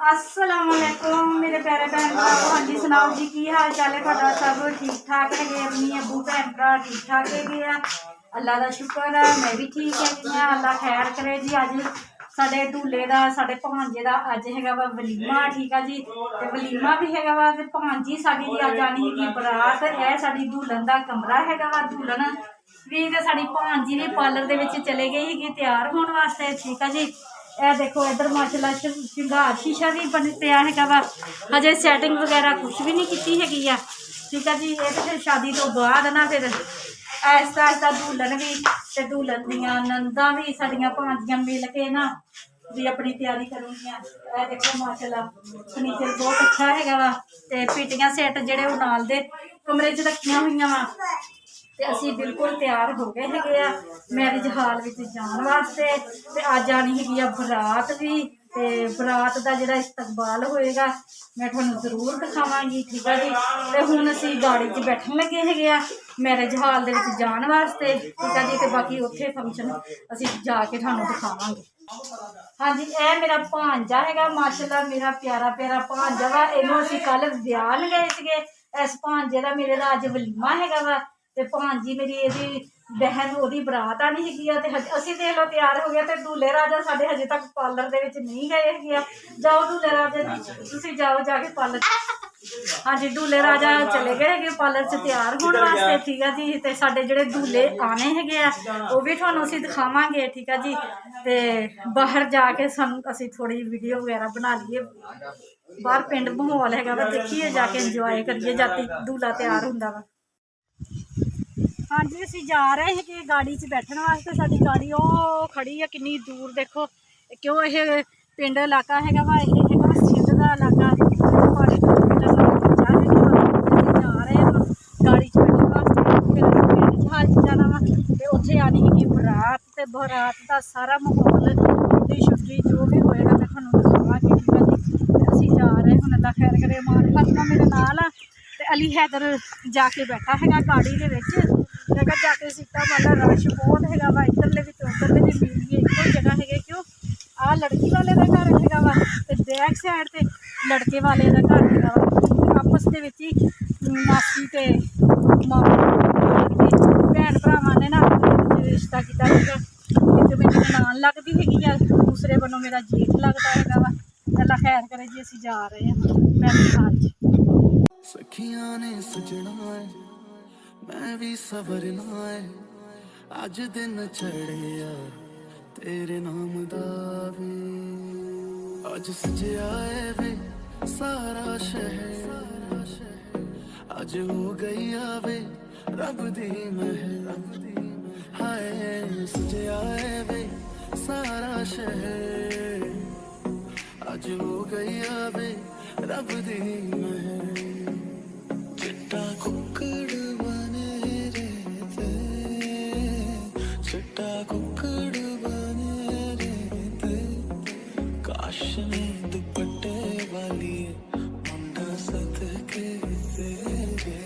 अस्सलाम वालेकुम मेरे प्यारे भैन भरा। हाँ जी सुनाओ जी की हाल चाल है ਤੁਹਾਡਾ? सब ठीक ठाक है? अपनी अबू भैन भरा ठीक ठाक है? अल्लाह का शुक्र है मैं भी ठीक है जी। अल्लाह खैर करे जी। अज साडे ढूले का साडे भांजे का अज है वा वलीमा। ठीक है जी। तो वलीमा भी है वा भांजी साडी दी अज आनी है बरात। यह साडी दुल्हन का कमरा है वा। दुल्हन भी तो साडी भांजी भी पार्लर दे विच चले गई है तैयार होने वास्ते। ठीक है जी। यह देखो इधर माशाल्लाह श्रृंगार शीशा भी बन पिया है वा। हजे सैटिंग वगैरह कुछ भी नहीं की हैगी आ। ठीक है जी। ये तो फिर शादी तो बाद ना फिर ऐसा ऐसा दुल्हन भी ते दुल्हन दियां नंदा भी साड़ियां भांजियां मिल के ना भी अपनी तैयारी करूँगियां। यह देखो माशाल्लाह फर्नीचर बहुत अच्छा है वा। ते पीटियां सेट जेडे वो नाल दे कमरे च रखियां हुई वा। ते असी बिल्कुल तैयार हो गए है मैरिज हाल में जाने वास्ते। ते अज आनी है बरात भी। ते बरात का जोड़ा इस्तकबाल होएगा मैं तुहानू जरूर दिखावांगी। ठीक है जी। ते हुण असी गाड़ी च बैठन लगे है मैरिज हाल दे विच जाने वास्ते। ठीक है जी। ते बाकी उत्थे फंक्शन असी जाके तुहानू दिखावांगे। हाँ जी। यह मेरा भांजा है माशाल्लाह मेरा प्यारा प्यारा भांजा वा। इनू असी कल ब्याह गए थे। इस भांजे का मेरे का अज वलीमा है वा। ते भांजी मेरी यदी बहन ओदी बरात आनी है। असी देख लो तैयार हो गया। तो दूल्हे राजा साडे हजे तक पार्लर दे विच नहीं गए है। जाओ दूल्हे राजा तुसीं जाओ जाके पार्लर। हाँ जी। दूल्हे राजा चले गए है पार्लर च तैयार होने वास्ते। ठीक है जी। तो साडे जेडे दूल्हे आने है वो भी तुहानू असीं दिखावांगे। ठीक है जी। ते बाहर जाके असीं थोड़ी वीडियो वगैरह बना लीए। बाहर पिंड माहौल है वा देखिए जाके इंजॉय करिए जाती दूल्हा तैयार हुंदा वा। हाँ जी। असी जा रहे हैं कि गाड़ी च बैठने वास्ते। साडी गाड़ी वो खड़ी है कितनी दूर देखो। क्यों यह पिंड इलाका है वा। यह है सिंध का इलाका। जा रहे हैं गाड़ी च बैठने वास्ते। फिर पिंड जहाज च जाना वा। तो उत्थे आनी है बरात। तो बरात का सारा माहौल छुट्टी छुट्टी जो भी होएगा मैं तुहानू दिखावांगी। ठीक है जी। असी जा रहे हैं हुण अल्लाह खैर करे। मान फातिमा मेरे नाल आ। ते अली हैदर जाके बैठा है गाड़ी के विच। जगह जाके सीटा वाला रश बहुत है वा। इधरले भी तो उधरले भी मिलिए एको जगह है। क्यों आ लड़की वाले का घर है वा। ते बैक साइड ते लड़के वाले का घर है वा। आपस के विच ही मासी ते भैन भरावां ने ना रिश्ता किया है। एक मेरी ननान लगती है दूसरे बनो मेरा जेठ लगता है वा। अल्लाह खैर करे जी। असीं जा रहे हैं मैरिज हाल च। सखियां ने सजना है मैं भी सवरना है। अज दिन चढ़िया तेरे नाम दा वे। अज सजया है वे सारा शहर। अज हो गई आवे रब दी महल। हाय सजया है वे सारा शहर। अज हो गई आवे रब दी महल। चिट्टा कुक्कड़ बने रहते। चिट्टा कुक्कड़ बने रहते। काश ने दुपट्टे वाली मुंडा सदके तेरे।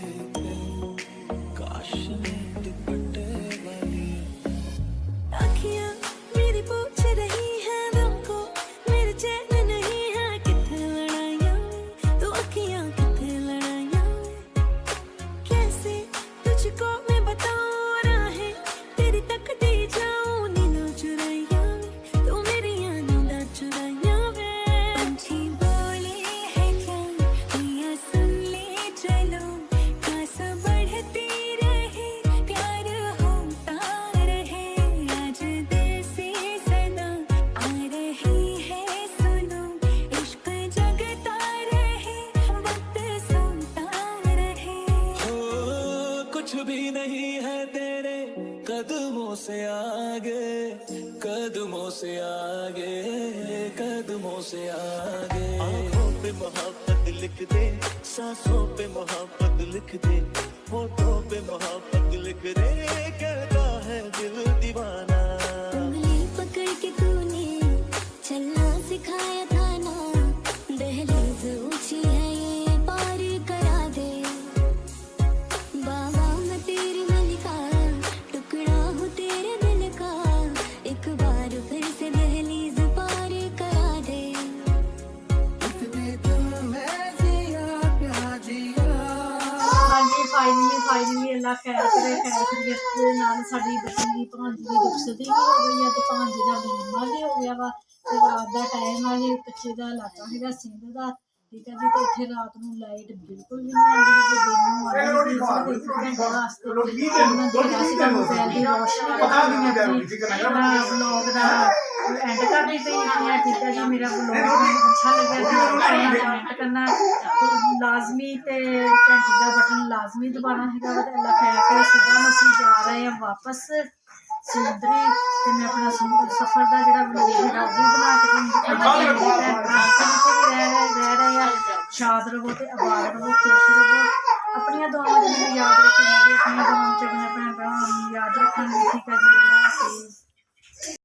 काश ने दुपट्टे वाली। आँखियाँ मेरी पूछ रही है दिल को मेरे चैन नहीं है। कितने लड़ाइयाँ तो अखियाँ कितने लड़ाइयाँ। कैसे तुझको मैं बताऊँ राहें तेरी तकती जाऊँ नींदों चुराइयाँ। तू मेरी नींदों चुराइयाँ वे। पंछी बोले है क्या मियाँ सुन ले चलो। खास बढ़ती रहे प्यार होता रहे। आज दिल से सदा आ रही है सुनो। इश्क जगता रहे वक्त सुनता रहे। हो कुछ भी नहीं है तेरे कदमों से आगे। कदमों से आगे कदमों से आगे। आँखों पे मोहब्बत लिख दे सांसों पे मोहब्बत लिख दे। होठों पे मोहब्बत लिख दे कहता है दिल दीवाना। उंगली पकड़ के तूने चलना सिखाया था ना। दहलीज ऊंची है ये पार करा दे। बाबा मैं तेरी मलिका टुकड़ा हूँ तेरे दिल का। एक बार फिर से दहलीज पार करा दे। ਫਾਈਨਲੀ ਅੱਲਾ ਖੈਰ ਕਰੇ, ਖੈਰ ਖਰੀਅਤ ਦੇ ਨਾਲ ਸਾਡੀ ਬੱਚੀ ਦੀ ਭਾਂਜੀ ਦੀ ਦੁਖਸਦੀ ਵੀ ਹੋ ਗਈ ਆ ਤੇ ਭਾਂਜੀ ਦਾ ਬੀਮਾ ਵੀ ਹੋ ਗਿਆ ਵਾ ਤੇ ਰਾਤ ਦਾ ਟਾਈਮ ਆ ਇਹ ਕੱਚੇ ਦਾ ਇਲਾਕਾ ਹੈਗਾ ਸਿੰਧ ਦਾ, ਠੀਕ ਹੈ ਜੀ। ਤੇ ਇੱਥੇ ਰਾਤ ਨੂੰ ਲਾਈਟ ਬਿਲਕੁਲ ਵੀ ਨਹੀਂ ਆਉਂਦੀ ਕਿ ਦਿਨ ਨੂੰ ਆਉਂਦੀ ਸੀ ਇੱਕ ਘੰਟੇ ਵਾਸਤੇ ਉਹਨਾਂ ਦੇ ਰਾਸੀ ਦਾ ਮੋਬਾਈਲ ਦੀ ਰੋਸ਼ਨੀ ਪਤਾ ਨਹੀਂ ਆਪਣੀ ਵਲੌਗ ਦਾ ਐਂਡ ਕਰਨੀ ਪਈ ਹੈ, ਠੀਕ ਹੈ ਜੀ। ਮੇਰਾ ਵਲੌਗ ਅੱਛਾ ਲੱਗਿਆ ਜੀ ਕਮੈਂਟ ਕਰਨਾ ਲਾਜ਼ਮੀ ਤੇ ਘੰਟੀ ਦਾ ਬਟਨ ਲਾਜ਼ਮੀ ਦਬਾਉਣਾ ਹੈਗਾ ਵਾ ਤੇ ਅੱਲਾ ਖੈਰ ਕਰੇ। ਸੁਬਾਹ ਨੂੰ ਅਸੀਂ ਜਾ ਰਹੇ ਹਾਂ ਵਾਪਸ ਸਮੁੰਦਰੀ ਤੇ ਮੈਂ ਆਪਣਾ ਸਫ਼ਰ ਦਾ ਜਿਹੜਾ ਵਲੌਗ ਹੈਗਾ ਉਹ ਵੀ ਬਣਾ ਕੇ ਤੁਹਾਨੂੰ ਦਿਖਾਵਾਂਗੀ। ਰਹਿ ਰਹੇ ਆ ਸ਼ਾਦ ਰਵੋ ਤੇ ਆਬਾਦ ਰਵੋ, ਖੁਸ਼ ਰਵੋ, ਆਪਣੀਆਂ ਦੁਆਵਾਂ ਚ ਮੈਨੂੰ ਯਾਦ ਰੱਖਣਾ, ਆਪਣੀਆਂ ਦੁਆਵਾਂ ਚ ਆਪਣੇ ਭੈਣ ਭਰਾਵਾਂ ਨੂੰ ਯਾਦ ਰੱਖਣ, ਠੀਕ ਹੈ ਜੀ।